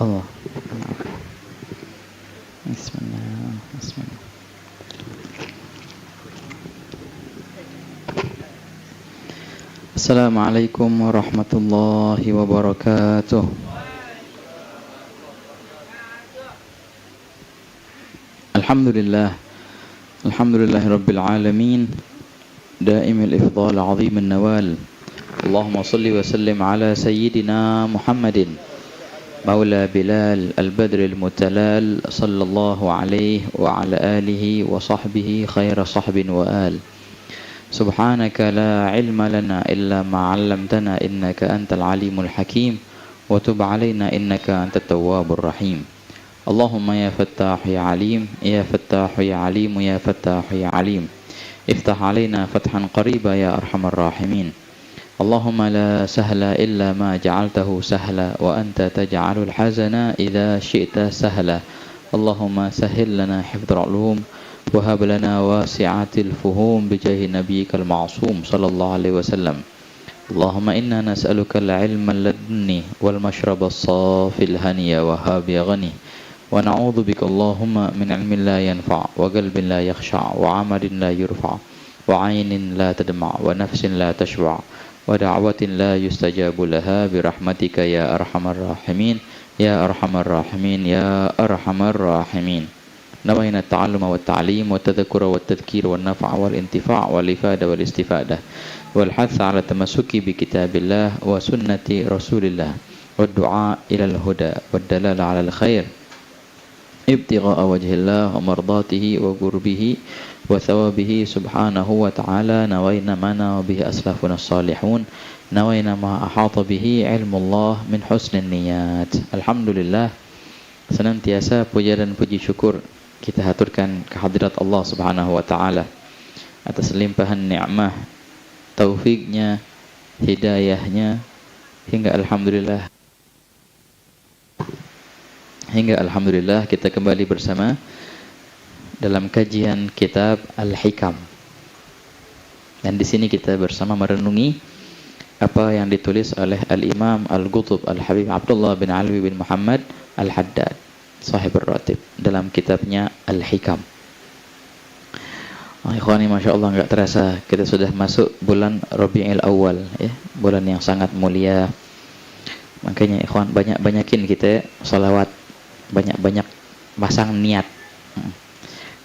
Allah. Bismillah. Bismillah. Assalamualaikum warahmatullahi wabarakatuh. Alhamdulillah. Alhamdulillahi rabbil alamin. Daimil ifdal azim an-nawal. Allahumma salli wa sallim ala sayyidina Muhammadin Maula Bilal al-Badr al-Mutalal sallallahu alaihi wa ala alihi wa sahbihi khaira sahbin wa al. Subhanaka la ilma lana illa ma 'allamtana innaka antal alimul hakim wa tub 'alaina innaka antat tawwabur rahim. Allahumma ya Fattah ya Alim, ya Fattah ya Alim, ya Fattah ya Alim. Iftah 'alaina fathan qariba ya arhamar rahimin. Allahumma la sahla illa ma ja'altahu sahla wa anta taj'alul hazana idza syi'ta sahla. Allahumma sahhil lana hifdzal ulum wa hab lana wasi'atil fuhum bi jahi nabiyyikal ma'sum sallallahu alaihi wasallam. Allahumma inna nas'aluka al-'ilma ladunni wal mashrabas safil haniya wa habi ghani wa na'udzu bika Allahumma min 'ilmin la yanfa' wa qalbin la yakhsha' wa 'amalin la yurfa' wa 'ainin la tadma' wa nafsin la tashba' wa da'watin la yustajabu laha birahmatika ya arhamar rahimin ya arhamar rahimin ya arhamar rahimin. Nawaina ta'alluma wa ta'lim wa tadhakkura wa tadhkir wa naf'a wal intifa' wal ifada wal istifadah wal hatha 'ala tamassuki bi kitabillah wa sunnati rasulillah wa du'a ila al huda wa dalala 'ala al khair ibtigha'a wajhillah wa mardatihi wa qurbihi wa thawabihi subhanahu wa ta'ala. Nawaina mana bihi aslafuna salihun, nawaina ma ahata bihi ilmullah min husnin niyat. Alhamdulillah, senantiasa puja dan puji syukur kita haturkan kehadirat Allah subhanahu wa ta'ala atas limpahan ni'mah, taufiknya, hidayahnya, hingga alhamdulillah kita kembali bersama dalam kajian kitab Al-Hikam. Dan di sini kita bersama merenungi apa yang ditulis oleh Al-Imam Al-Qutb Al-Habib Abdullah bin Alwi bin Muhammad Al-Haddad, Sahibur Ratib, dalam kitabnya Al-Hikam. Ikhwani, Masya Allah, nggak terasa kita sudah masuk bulan Rabi'il Awal, ya, bulan yang sangat mulia. Makanya ikhwan, banyak-banyakin kita salawat, banyak-banyak pasang niat,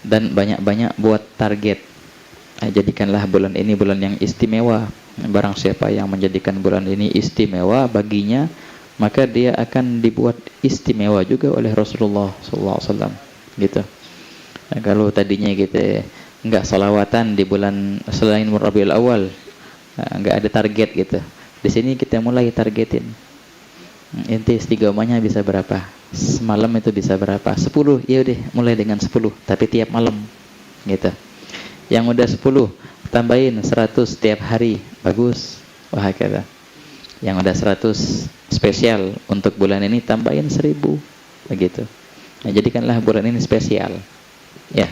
dan banyak-banyak buat target. Jadikanlah bulan ini bulan yang istimewa. Barang siapa yang menjadikan bulan ini istimewa baginya, maka dia akan dibuat istimewa juga oleh Rasulullah SAW. Gitu. Nah, kalau tadinya kita nggak salawatan di bulan selain Rabiul Awal, nggak ada target gitu. Di sini kita mulai targetin. Inti istiqomahnya bisa berapa? Semalam itu bisa berapa? 10, ya udah mulai dengan 10, tapi tiap malam gitu. Yang udah 10 tambahin 100 tiap hari, bagus. Wah, kata. Yang udah 100 spesial untuk bulan ini tambahin 1000, begitu. Nah, jadikanlah bulan ini spesial. Ya.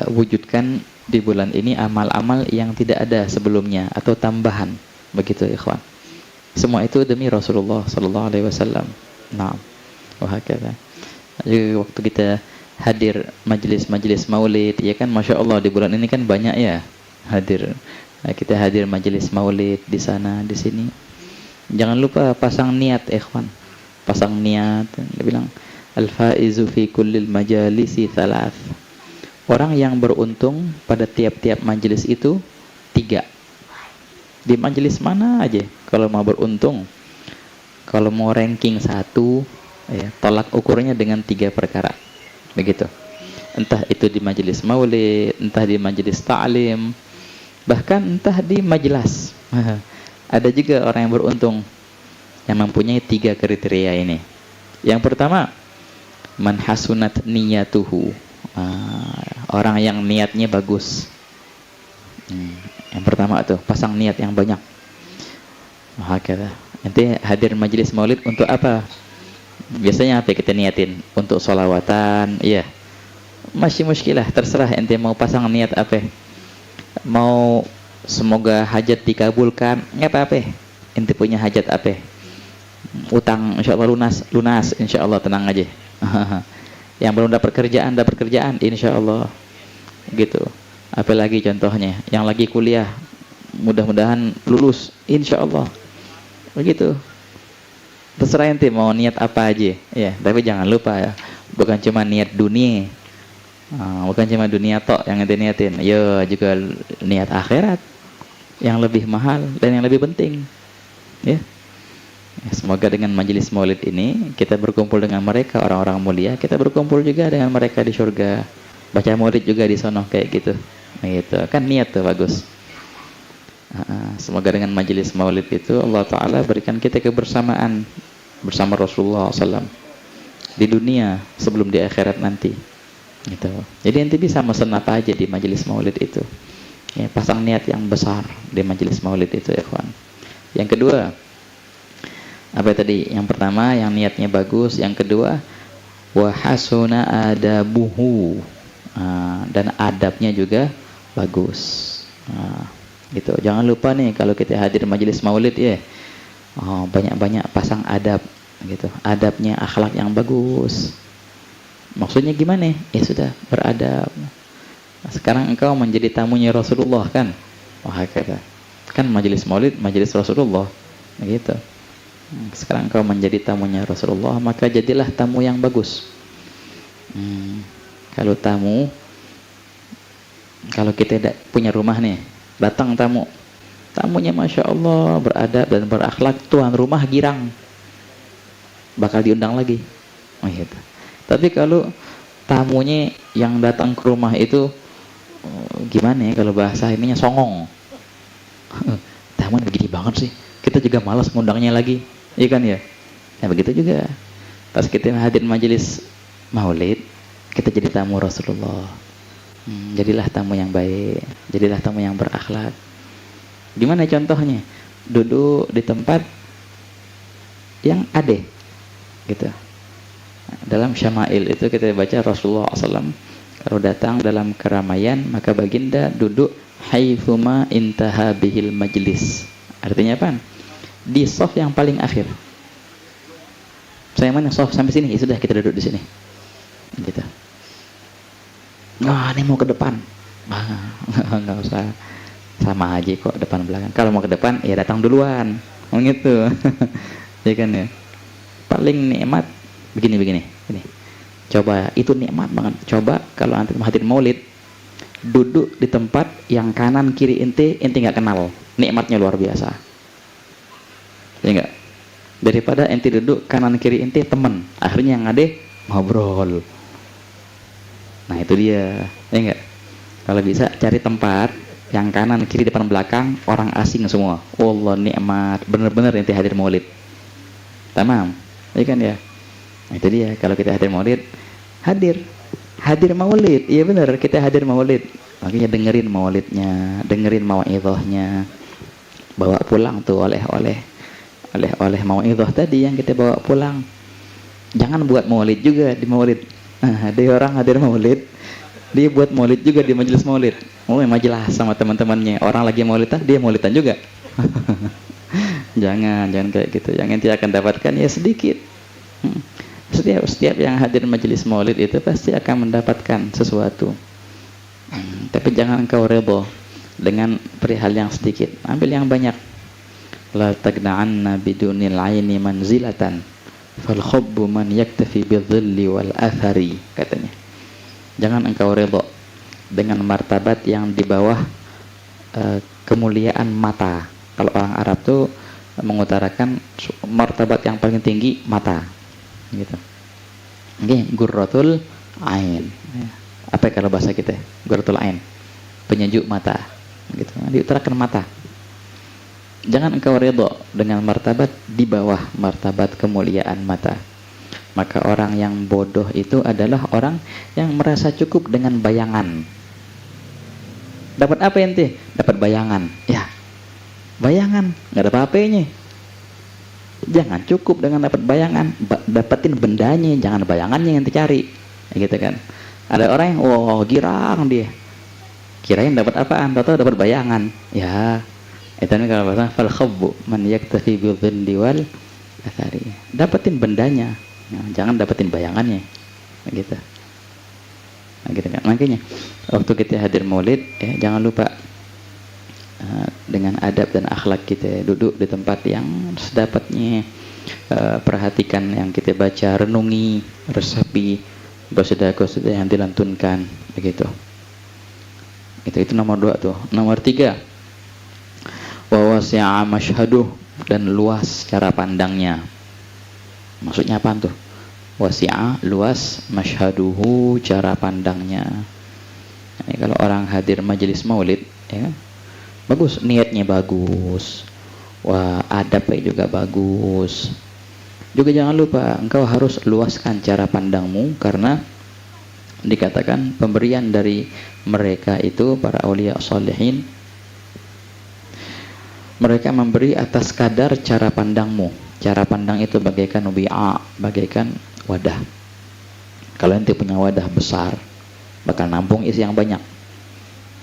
Wujudkan di bulan ini amal-amal yang tidak ada sebelumnya atau tambahan, begitu ikhwan. Semua itu demi Rasulullah sallallahu alaihi wasallam. Naam. Wahakala. Jadi waktu kita hadir majelis-majelis maulid, ya kan, Masya Allah, di bulan ini kan banyak ya hadir. Nah, kita hadir majelis maulid di sana, di sini. Jangan lupa pasang niat, ikhwan. Pasang niat. Dia bilang al-faizu fi kullil majalisi thalath. Orang yang beruntung pada tiap-tiap majelis itu 3. Di majelis mana aja kalau mau beruntung, kalau mau ranking 1, ya, tolak ukurnya dengan 3 perkara, begitu. Entah itu di majelis maulid, entah di majelis ta'lim, bahkan entah di majelis. Ada juga orang yang beruntung yang mempunyai 3 kriteria ini. Yang pertama, man hasunat niyatuhu, orang yang niatnya bagus. Yang pertama tuh, pasang niat yang banyak. Makanya nanti hadir majelis maulid untuk apa? Biasanya apa kita niatin? Untuk sholawatan, iya. masih muskilah, terserah ente mau pasang niat apa. Mau semoga hajat dikabulkan, nggak apa-apa. Ente punya hajat apa? Utang insya Allah lunas insya Allah, tenang aja. Yang belum dapat kerjaan insya Allah gitu. Apalagi contohnya yang lagi kuliah, mudah-mudahan lulus insya Allah begitu. Terserah ente mau niat apa aja ya, tapi jangan lupa ya, bukan cuma niat dunia. Bukan cuma dunia tok yang ente niatin, ya juga niat akhirat yang lebih mahal dan yang lebih penting ya. Semoga dengan majelis maulid ini kita berkumpul dengan mereka orang-orang mulia, kita berkumpul juga dengan mereka di surga. Baca maulid juga di sono kayak gitu. Nah, gitu. Kan niat tuh bagus. Semoga dengan majelis maulid itu Allah Ta'ala berikan kita kebersamaan bersama Rasulullah SAW di dunia sebelum di akhirat nanti gitu. Jadi nanti bisa mesen apa aja di majelis maulid itu ya, pasang niat yang besar di majelis maulid itu ya kawan. Yang kedua apa tadi? Yang pertama yang niatnya bagus, yang kedua wa hasuna adabuhu, dan adabnya juga bagus. Gitu. Jangan lupa nih kalau kita hadir majelis maulid ya, banyak-banyak pasang adab gitu. Adabnya akhlak yang bagus. Maksudnya gimana? Ya sudah beradab. Sekarang engkau menjadi tamunya Rasulullah kan? Wah kata. Kan majelis maulid, majelis Rasulullah. Gitu. Sekarang engkau menjadi tamunya Rasulullah, maka jadilah tamu yang bagus. Kalau kita punya rumah nih, datang tamunya Masya Allah beradab dan berakhlak, tuan rumah girang, bakal diundang lagi. Gitu. Tapi kalau tamunya yang datang ke rumah itu gimana ya, kalau bahasa ininya songong, tamu begini banget sih, kita juga malas ngundangnya lagi, iya kan ya? Ya begitu juga pas kita hadir majelis maulid, kita jadi tamu Rasulullah. Jadilah tamu yang baik, jadilah tamu yang berakhlak. Gimana contohnya? Duduk di tempat yang adeh gitu. Dalam syama'il itu kita baca Rasulullah SAW kalau datang dalam keramaian, maka baginda duduk haifuma intaha bihil majlis. Artinya apa? Di sof yang paling akhir. Saya mana sof sampai sini, ya sudah kita duduk di sini. Gitu. Nah, ini mau ke depan. Nggak usah, sama aja kok depan belakang. Kalau mau ke depan, ya datang duluan. Gitu. Ya kan ya. Paling nikmat begini. Coba, itu nikmat banget. Coba kalau antum hadir maulid, duduk di tempat yang kanan kiri ente nggak kenal. Nikmatnya luar biasa. Ya enggak? Daripada ente duduk kanan kiri ente temen, akhirnya yang ada ngobrol. Nah itu dia, ya enggak? Kalau bisa cari tempat yang kanan kiri depan belakang orang asing semua. Allah nikmat, bener-bener ente hadir maulid. Tamam, ya kan ya? Nah, itu dia, kalau kita hadir maulid, hadir maulid, iya bener, kita hadir maulid. Makanya dengerin maulidnya, dengerin mau'idhahnya, bawa pulang tuh oleh-oleh mau'idhah tadi yang kita bawa pulang. Jangan buat maulid juga di maulid. Dia orang hadir maulid, dia buat maulid juga di majelis maulid. Majelis sama teman-temannya. Orang lagi maulidan, dia maulidan juga. Jangan kayak gitu. Yang nanti akan dapatkan ya sedikit. Setiap yang hadir majelis maulid itu pasti akan mendapatkan sesuatu. Tapi jangan engkau rebo dengan perihal yang sedikit. Ambil yang banyak. La tagna'anna bidunil aini manzilatan fal khubbu man yaktafi bidhilli wal athari, katanya. Jangan engkau rebo dengan martabat yang di bawah kemuliaan mata. Kalau orang Arab tuh mengutarakan martabat yang paling tinggi mata, gitu. Oke, gurratul ain. Apa kalau bahasa kita? Gurratul ain, penyejuk mata, gitu. Diutarakan mata. Jangan engkau ridho dengan martabat di bawah martabat kemuliaan mata. Maka orang yang bodoh itu adalah orang yang merasa cukup dengan bayangan. Dapat apa ente? Dapat bayangan. Ya, bayangan, nggak ada apa-apanya. Jangan cukup dengan dapat bayangan, dapatin bendanya, jangan bayangannya yang dicari, gitu kan. Ada orang yang girang dia, kirain dapat apaan, tahu dapat bayangan. Ya, itu nih kalau bahasa fal khabbu man yaktafi bi dhilli wal athari. Dapetin bendanya, ya, jangan dapetin bayangannya. Begitu. Nah, gitu kan. Makanya waktu kita hadir maulid, jangan lupa dengan adab dan akhlak kita, duduk di tempat yang sedapatnya, perhatikan yang kita baca, renungi, resapi qasidah-qasidah yang dilantunkan, begitu. Itu nomor 2 tuh. Nomor 3, wa wasi'a mashhaduh, dan luas cara pandangnya. Maksudnya apa tuh? Wasi'a, luas, mashhaduhu, cara pandangnya. Ini kalau orang hadir majelis maulid, ya, bagus, niatnya bagus, wah adabnya juga bagus. Juga jangan lupa engkau harus luaskan cara pandangmu, karena dikatakan pemberian dari mereka itu para aulia sholihin, mereka memberi atas kadar cara pandangmu. Cara pandang itu bagaikan wi'a, bagaikan wadah. Kalau ente punya wadah besar, bakal nampung isi yang banyak.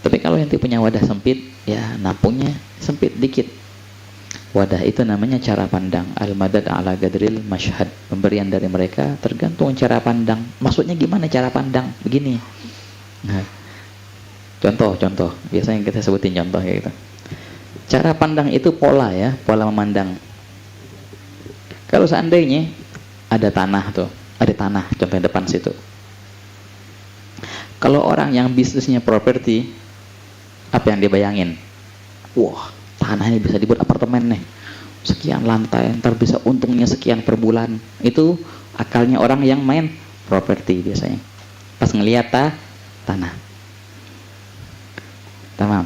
Tapi kalau ente punya wadah sempit, ya nampungnya sempit dikit. Wadah itu namanya cara pandang. Al-madad ala gadril mashhad. Pemberian dari mereka tergantung cara pandang. Maksudnya gimana cara pandang? Begini. Nah, contoh. Biasanya kita sebutin contoh kayak gitu. Cara pandang itu pola, ya, pola memandang. Kalau seandainya ada tanah tuh, ada tanah contoh depan situ. Kalau orang yang bisnisnya properti, apa yang dia bayangin? Wah, tanah ini bisa dibuat apartemen nih, sekian lantai, ntar bisa untungnya sekian per bulan. Itu akalnya orang yang main properti biasanya. Pas ngeliat tanah, tamam.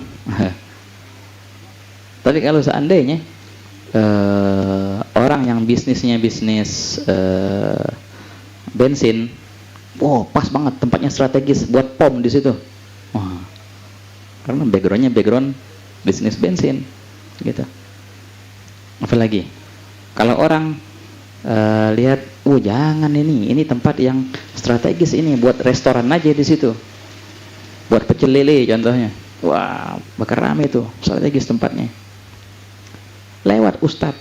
Tapi kalau seandainya orang yang bisnisnya bisnis bensin, wow pas banget tempatnya strategis buat pom di situ. Wah, karena background bisnis bensin, gitu. Apalagi kalau orang lihat, jangan ini tempat yang strategis ini buat restoran aja di situ, buat pecel lele contohnya. Wah, bakal rame tuh, strategis tempatnya. Lewat ustadz,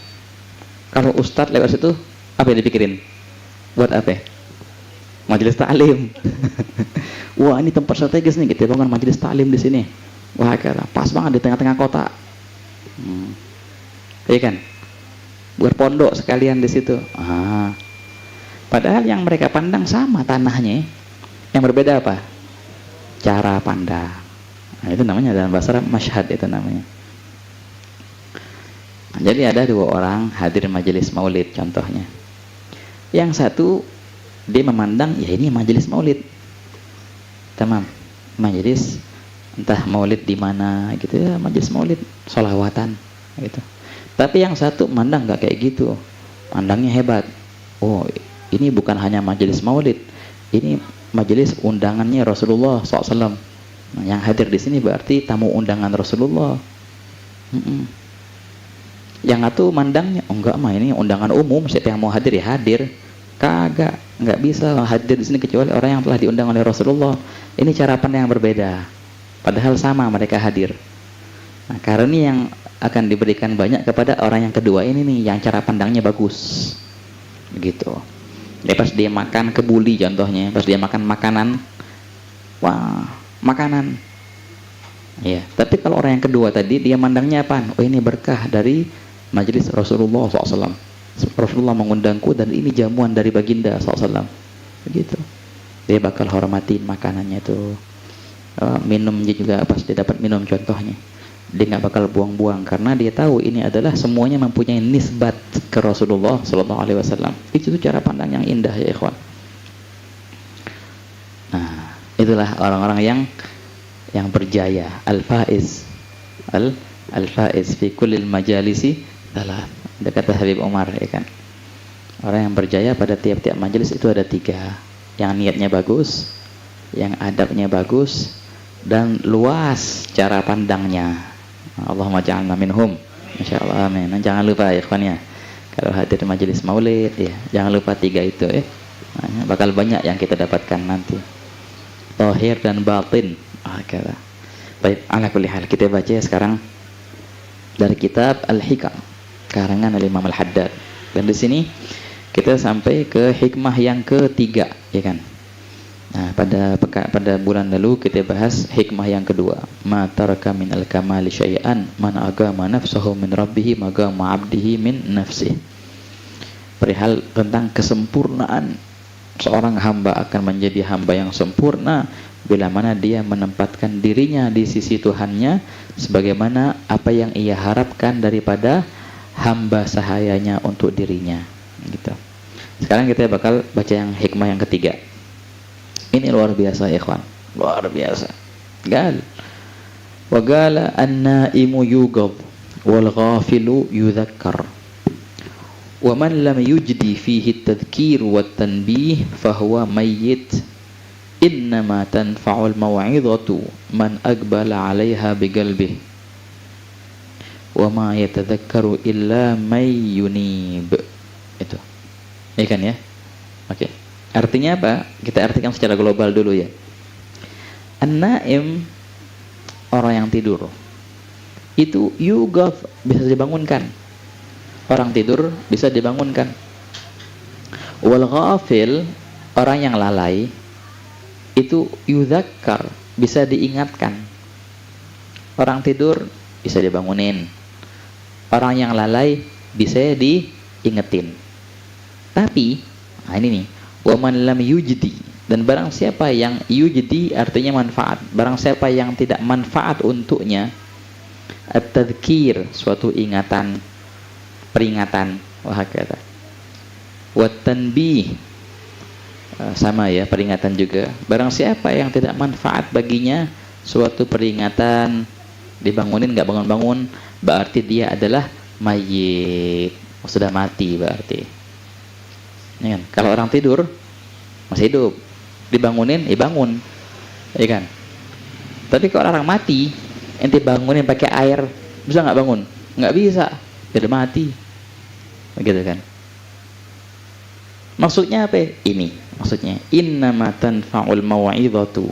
kalau ustadz lewat situ, apa yang dipikirin? Buat apa? Majelis taklim. Wah, ini tempat strategis nih, kita bangun majelis taklim di sini. Wah, pas banget di tengah-tengah kota. Iya kan? Buat pondok sekalian di situ. Padahal yang mereka pandang sama tanahnya. Yang berbeda apa? Cara pandang. Nah, itu namanya dalam bahasa Arab mashhad, itu namanya. Jadi ada 2 orang hadir majelis maulid contohnya. Yang satu dia memandang, ya ini majelis maulid. Tamam. Majelis entah maulid di mana gitu ya, majelis maulid, sholawatan gitu. Tapi yang satu memandang enggak kayak gitu. Pandangnya hebat. Oh, ini bukan hanya majelis maulid. Ini majelis undangannya Rasulullah SAW. Nah, yang hadir di sini berarti tamu undangan Rasulullah. Yang satu mandangnya, enggak mah ini undangan umum, siapa yang mau hadir ya hadir. Kagak, enggak bisa hadir di sini kecuali orang yang telah diundang oleh Rasulullah. Ini cara pandang yang berbeda. Padahal sama mereka hadir. Nah, karena ini yang akan diberikan banyak kepada orang yang kedua ini nih, yang cara pandangnya bagus. Begitu. Ya pas dia makan kebuli contohnya, pas dia makan makanan, wah, makanan. Ya, tapi kalau orang yang kedua tadi dia mandangnya apa? Oh, ini berkah dari majelis Rasulullah SAW. Rasulullah mengundangku dan ini jamuan dari baginda SAW. Begitu. Dia bakal hormatin makanannya itu. Minumnya juga pas dia dapat minum contohnya, dia nggak bakal buang-buang karena dia tahu ini adalah semuanya mempunyai nisbat ke Rasulullah SAW. Itu cara pandang yang indah ya ikhwan. Nah, itulah orang-orang yang berjaya, al-faiz fi kullil majalisi salat. Kata Habib Umar, ya kan, orang yang berjaya pada tiap-tiap majelis itu ada 3, yang niatnya bagus, yang adabnya bagus, dan luas cara pandangnya. Allahumma ja'alna minhum. Masyaallah, amin. Dan jangan lupa ya ikhwan ya, kalau hadir majelis maulid ya, jangan lupa 3 itu ya. Nah, bakal banyak yang kita dapatkan nanti. zahir dan batin. Kata. Baik, ala kulli hal kita baca sekarang dari kitab Al-Hikam karangan Imam Al-Haddad. Dan di sini kita sampai ke hikmah yang ketiga, ya kan? Nah, pada bulan lalu kita bahas hikmah yang kedua. Ma taraka min al-kamali syai'an man agama nafsahu min rabbih magama 'abdihi min nafsihi. Perihal tentang kesempurnaan seorang hamba akan menjadi hamba yang sempurna bila mana dia menempatkan dirinya di sisi Tuhannya sebagaimana apa yang ia harapkan daripada hamba sahayanya untuk dirinya, gitu. Sekarang kita bakal baca yang hikmah yang ketiga. Ini luar biasa ya ikhwan, luar biasa. Wa qala an-naimu yughad wal ghafilu yudhakkar wa man lam yujdi fihi at-tadhkir wat tanbih fahuwa mayyit innama tanfa'ul maw'idhatu man aqbala 'alaiha biqalbihi wa ma yatadhakkaru illa may yunib. Itu. Ini kan ya? Oke. Artinya apa? Kita artikan secara global dulu ya. An-naim, orang yang tidur. Itu yughaf, bisa dibangunkan. Orang tidur bisa dibangunkan. Wal ghafil, orang yang lalai, itu yudzakkar, bisa diingatkan. Orang tidur bisa dibangunin. Orang yang lalai bisa diingetin. Tapi, nah ini nih, wa man lam yujdi, dan barang siapa yang yujdi artinya manfaat, barang siapa yang tidak manfaat untuknya at-tadhkir, suatu ingatan, peringatan, wahakata, wa tanbih, sama ya, peringatan juga. Barang siapa yang tidak manfaat baginya suatu peringatan, dibangunin nggak bangun-bangun, berarti dia adalah mayyit, sudah mati berarti. Ya kan? Kalau orang tidur masih hidup, dibangunin, bangun, ya kan? Tapi kalau orang mati, ente bangunin pakai air, bisa nggak bangun? Nggak bisa, sudah mati, begitu kan? Maksudnya apa? Ini maksudnya innama tanfa'ul mau'izatu,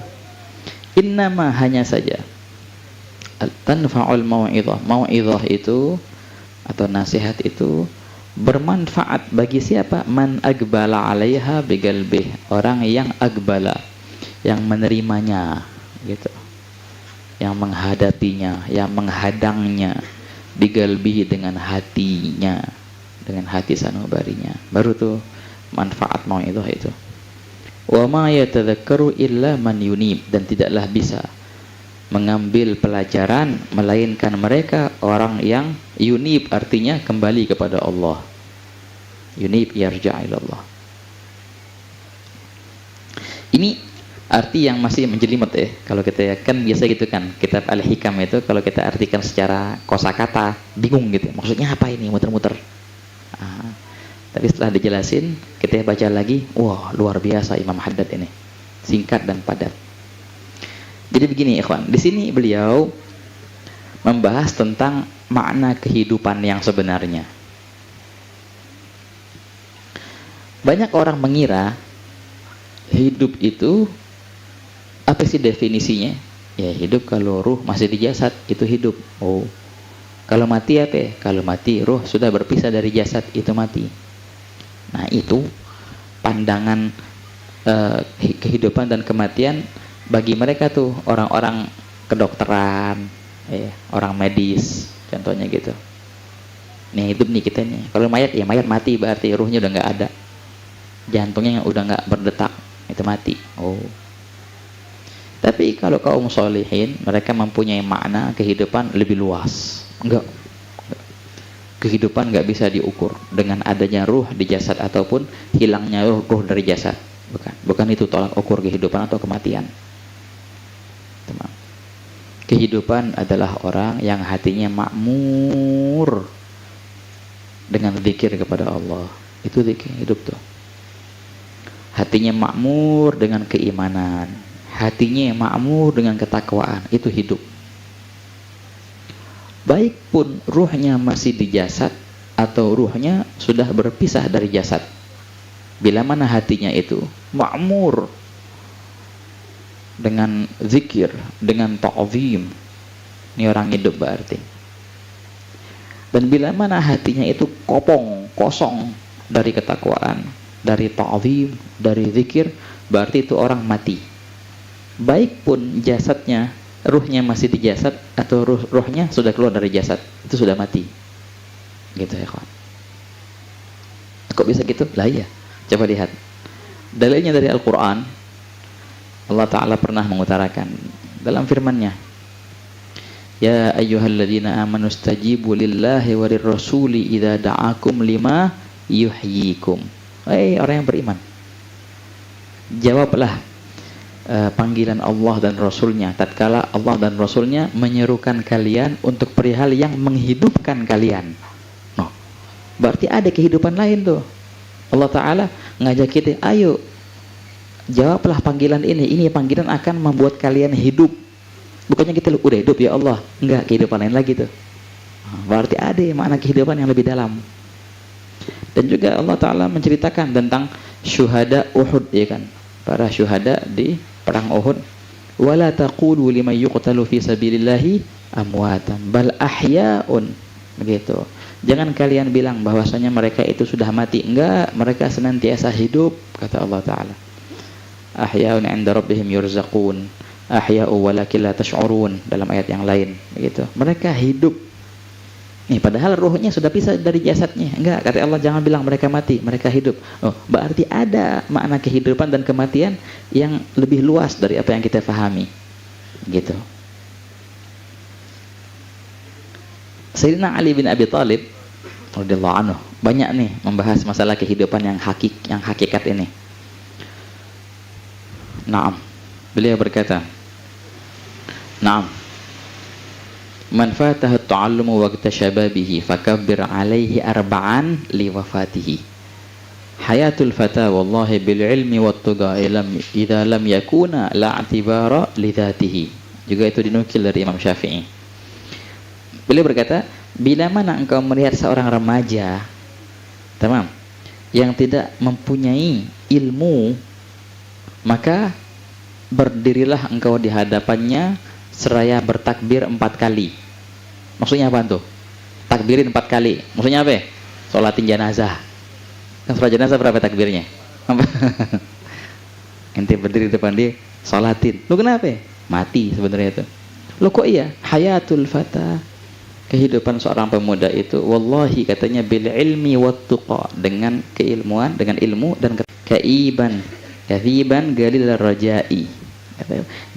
innama hanya saja tanfa'ul mau'izah. Mau'izah itu atau nasihat itu bermanfaat bagi siapa? Man agbala 'alaiha biqalbih, orang yang agbala, yang menerimanya, gitu, yang menghadapinya, yang menghadangnya, biqalbihi, dengan hatinya, dengan hati sanubarinya, baru tuh manfaat mau'izah itu. Wa ma yatadzakkaru illa man yunib, dan tidaklah bisa mengambil pelajaran melainkan mereka orang yang yunib, artinya kembali kepada Allah. Yunib, yarja' ilallah. Ini arti yang masih menjelimet ya. Kalau kita kan biasa gitu kan, kitab Al-Hikam itu kalau kita artikan secara kosakata bingung gitu. Maksudnya apa ini, muter-muter. Tapi setelah dijelasin, kita baca lagi, wah luar biasa Imam Haddad ini. Singkat dan padat. Jadi begini ikhwan, di sini beliau membahas tentang makna kehidupan yang sebenarnya. Banyak orang mengira hidup itu apa sih definisinya? Ya hidup kalau ruh masih di jasad itu hidup. Oh, kalau mati apa? Kalau mati ruh sudah berpisah dari jasad itu mati. Nah itu pandangan kehidupan dan kematian bagi mereka tuh orang-orang kedokteran, orang medis, contohnya gitu. Nih hidup nih kita nih. Kalau mayat ya mayat mati berarti ruhnya udah nggak ada, jantungnya udah nggak berdetak, itu mati. Oh. Tapi kalau kaum sholihin, mereka mempunyai makna kehidupan lebih luas. Enggak. Kehidupan nggak bisa diukur dengan adanya ruh di jasad ataupun hilangnya ruh dari jasad. Bukan itu tolak ukur kehidupan atau kematian. Teman. Kehidupan adalah orang yang hatinya makmur dengan zikir kepada Allah. Itu zikir hidup tuh. Hatinya makmur dengan keimanan, hatinya makmur dengan ketakwaan, itu hidup. Baik pun ruhnya masih di jasad atau ruhnya sudah berpisah dari jasad, bila mana hatinya itu makmur dengan zikir, dengan ta'zim. Ini orang hidup berarti. Dan bila mana hatinya itu kopong, kosong dari ketakwaan, dari ta'zim, dari zikir, berarti itu orang mati. Baik pun jasadnya, ruhnya masih di jasad, atau ruhnya sudah keluar dari jasad, itu sudah mati. Gitu ya kawan. Kok bisa gitu? Lah iya. Coba lihat. Dalilnya dari Al-Quran. Allah Ta'ala pernah mengutarakan dalam firman-Nya, ya ayyuhalladzina amanu stajibu lillahi wa lirrasuli idza da'akum lima yuhyikum. Orang yang beriman, jawablah panggilan Allah dan Rasulnya tatkala Allah dan Rasulnya menyerukan kalian untuk perihal yang menghidupkan kalian. No, berarti ada kehidupan lain tuh. Allah Ta'ala ngajak kita, ayo jawablah panggilan ini panggilan akan membuat kalian hidup. Bukannya kita udah hidup ya Allah, enggak, kehidupan lain lagi tuh. Berarti ada makna kehidupan yang lebih dalam. Dan juga Allah Ta'ala menceritakan tentang syuhada Uhud, ya kan, para syuhada di perang Uhud. Wala taqulu liman yuqtalu fi sabilillahi amwatan bal ahya'un. Begitu. Jangan kalian bilang bahwasanya mereka itu sudah mati. Enggak, mereka senantiasa hidup, kata Allah Ta'ala. Ahya'un 'inda rabbihim yurzaqun. Ahya'u walakin la tash'urun, dalam ayat yang lain, begitu. Mereka hidup. Nih, padahal ruhnya sudah pisah dari jasadnya. Enggak, kata Allah, jangan bilang mereka mati, mereka hidup. Oh, berarti ada makna kehidupan dan kematian yang lebih luas dari apa yang kita fahami. Gitu. Sayyidina Ali bin Abi Thalib radhiyallahu anhu banyak nih membahas masalah kehidupan yang hakikat ini. Naam. Beliau berkata, Naam. Man fatahu at-ta'allumu waqta syababihi fakabbir alaihi arba'an li wafatihi. Hayatul fata wallahi bil ilmi wat tuqa idza lam yakuna la i'tibara li dzatihi. Juga itu dinukil dari Imam Syafi'i. Beliau berkata, bila mana engkau melihat seorang remaja, tamam, yang tidak mempunyai ilmu, maka berdirilah engkau di hadapannya seraya bertakbir 4 kali. Maksudnya apa tuh? Takbirin 4 kali. Maksudnya apa? Sholatin jenazah. Kan sholat jenazah berapa takbirnya? Ente berdiri di depan dia, sholatin. Lu kenapa? Mati sebenarnya itu. Lu kok iya? Hayatul fata, kehidupan seorang pemuda itu, wallahi katanya, bil ilmi wat tuqa, dengan keilmuan, dengan ilmu dan kaiban galil rajai.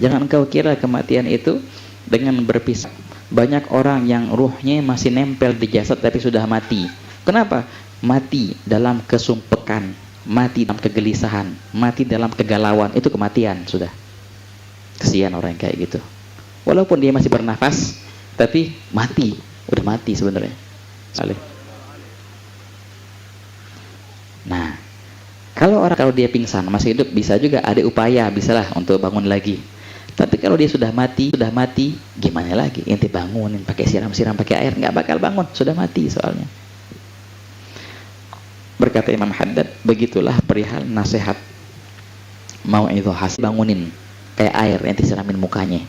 Jangan engkau kira kematian itu dengan berpisah. Banyak orang yang ruhnya masih nempel di jasad tapi sudah mati. Kenapa? Mati dalam kesumpekan, mati dalam kegelisahan, mati dalam kegalauan. Itu kematian sudah. Kesian orang yang kayak gitu. Walaupun dia masih bernafas, tapi mati, udah mati sebenarnya. Nah, kalau dia pingsan masih hidup, bisa juga ada upaya, bisalah untuk bangun lagi. Tapi kalau dia sudah mati, gimana lagi? Ente bangunin pakai siram-siram pakai air, nggak bakal bangun, sudah mati soalnya. Berkata Imam Haddad, begitulah perihal nasihat. Mau itu hasil bangunin kayak air, ente siramin mukanya.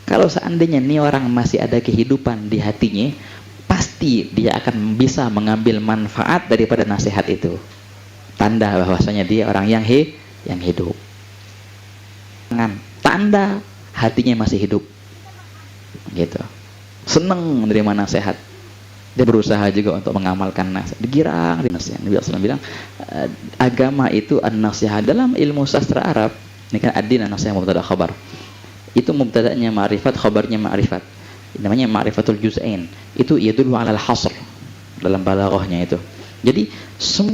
Kalau seandainya nih orang masih ada kehidupan di hatinya, pasti dia akan bisa mengambil manfaat daripada nasihat itu. Tanda bahwasanya dia orang yang hidup. Tanda hatinya masih hidup. Gitu. Senang menerima nasihat. Dia berusaha juga untuk mengamalkan nasihat. Digirang di nasihat. Nabi SAW bilang, agama itu an-nasihat. Dalam ilmu sastra Arab, ini kan ad-din an-nasihat mubtada khabar. Itu mubtada'nya ma'rifat, khabarnya ma'rifat. Namanya ma'rifatul juz'ain. Itu yadullu 'alal hasr dalam balaghahnya itu. Jadi semua